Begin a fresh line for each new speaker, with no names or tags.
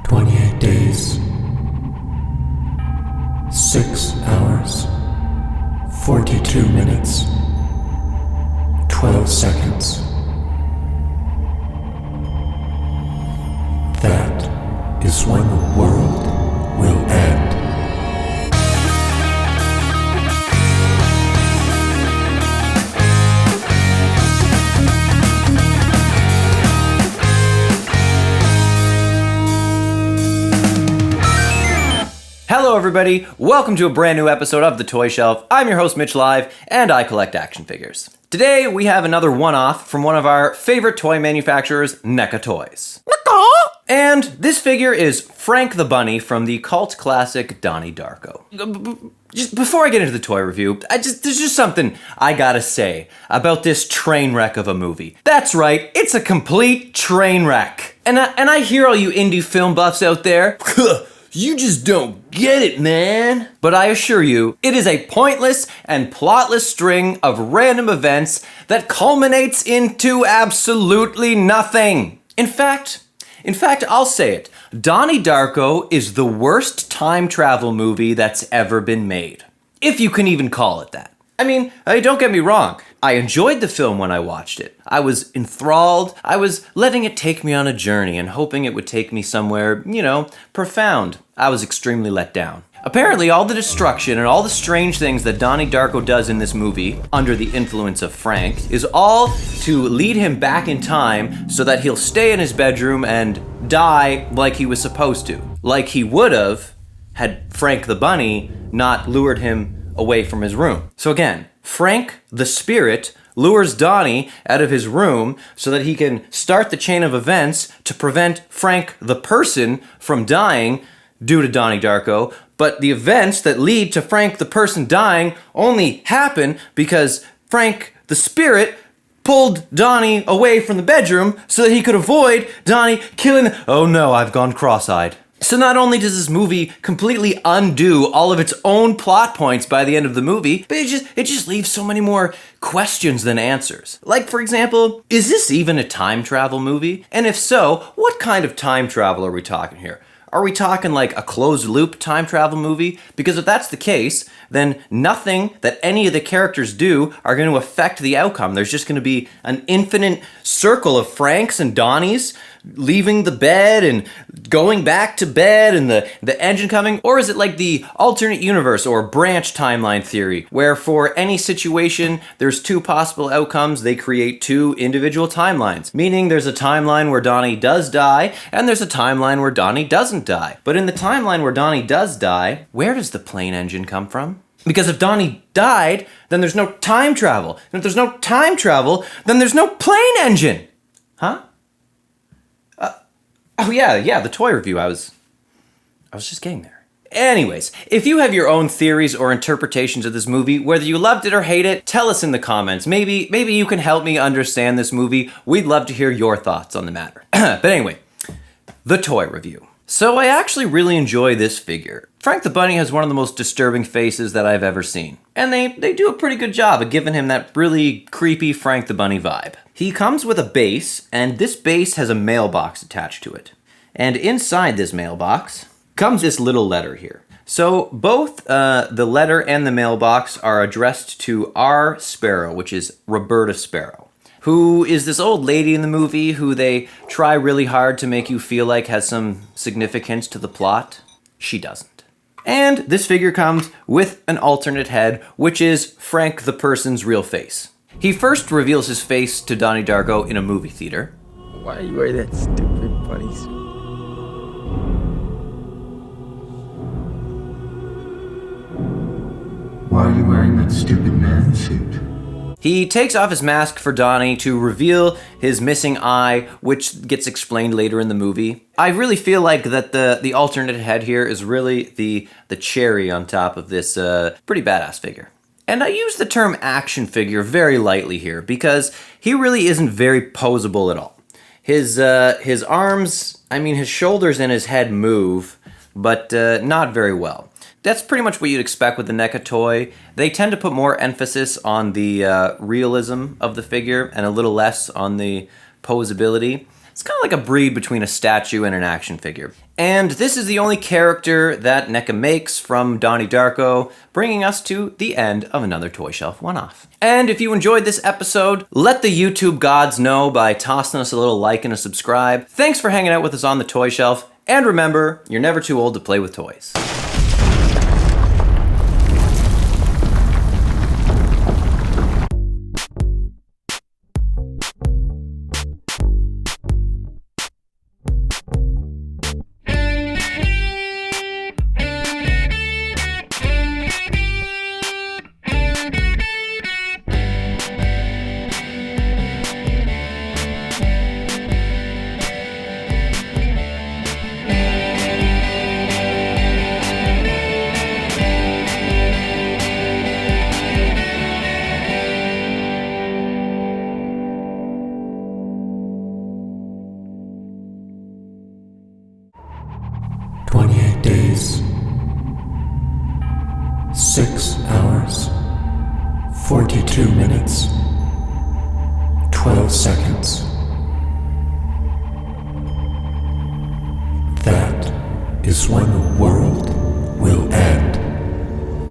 28 days, 6 hours, 42 minutes, 12 seconds. That is when the world will end.
Hello everybody, welcome to a brand new episode of The Toy Shelf. I'm your host Mitch Live, and I collect action figures. Today we have another one-off from one of our favorite toy manufacturers, NECA Toys. NECA! And this figure is Frank the Bunny from the cult classic Donnie Darko. Just before I get into the toy review, there's just something I gotta say about this train wreck of a movie. That's right, it's a complete train wreck. And I hear all you indie film buffs out there. You just don't get it, man. But I assure you, it is a pointless and plotless string of random events that culminates into absolutely nothing. In fact, I'll say it. Donnie Darko is the worst time travel movie that's ever been made. If you can even call it that. I mean, don't get me wrong. I enjoyed the film when I watched it. I was enthralled. I was letting it take me on a journey and hoping it would take me somewhere, profound. I was extremely let down. Apparently, all the destruction and all the strange things that Donnie Darko does in this movie, under the influence of Frank, is all to lead him back in time so that he'll stay in his bedroom and die like he was supposed to. Like he would have had Frank the Bunny not lured him away from his room. So again, Frank the spirit lures Donnie out of his room so that he can start the chain of events to prevent Frank the person from dying due to Donnie Darko, but the events that lead to Frank the person dying only happen because Frank the spirit pulled Donnie away from the bedroom so that he could avoid Donnie killing... Oh no, I've gone cross-eyed. So not only does this movie completely undo all of its own plot points by the end of the movie, but it just leaves so many more questions than answers. Like, for example, is this even a time travel movie? And if so, what kind of time travel are we talking here? Are we talking like a closed-loop time travel movie? Because if that's the case, then nothing that any of the characters do are going to affect the outcome. There's just going to be an infinite circle of Franks and Donnies leaving the bed and going back to bed and the engine coming? Or is it like the alternate universe or branch timeline theory, where for any situation there's two possible outcomes, they create two individual timelines? Meaning there's a timeline where Donnie does die, and there's a timeline where Donnie doesn't die. But in the timeline where Donnie does die, where does the plane engine come from? Because if Donnie died, then there's no time travel. And if there's no time travel, then there's no plane engine. Huh? Oh yeah, the toy review. I was just getting there. Anyways, if you have your own theories or interpretations of this movie, whether you loved it or hate it, tell us in the comments. Maybe you can help me understand this movie. We'd love to hear your thoughts on the matter. But anyway, the toy review. So I actually really enjoy this figure. Frank the Bunny has one of the most disturbing faces that I've ever seen. And they do a pretty good job of giving him that really creepy Frank the Bunny vibe. He comes with a base, and this base has a mailbox attached to it. And inside this mailbox comes this little letter here. So both the letter and the mailbox are addressed to R. Sparrow, which is Roberta Sparrow, who is this old lady in the movie who they try really hard to make you feel like has some significance to the plot. She doesn't. And this figure comes with an alternate head, which is Frank the person's real face. He first reveals his face to Donnie Darko in a movie theater.
Why are you wearing that stupid bunny suit?
Why are you wearing that stupid man suit?
He takes off his mask for Donnie to reveal his missing eye, which gets explained later in the movie. I really feel like that the alternate head here is really the cherry on top of this pretty badass figure. And I use the term action figure very lightly here because he really isn't very poseable at all. His arms, his shoulders and his head move, but not very well. That's pretty much what you'd expect with the NECA toy. They tend to put more emphasis on the realism of the figure and a little less on the posability. It's kind of like a breed between a statue and an action figure. And this is the only character that NECA makes from Donnie Darko, bringing us to the end of another Toy Shelf one-off. And if you enjoyed this episode, let the YouTube gods know by tossing us a little like and a subscribe. Thanks for hanging out with us on the Toy Shelf, and remember, you're never too old to play with toys.
Days, 6 hours, 42 minutes, 12 seconds. That is when the world will end.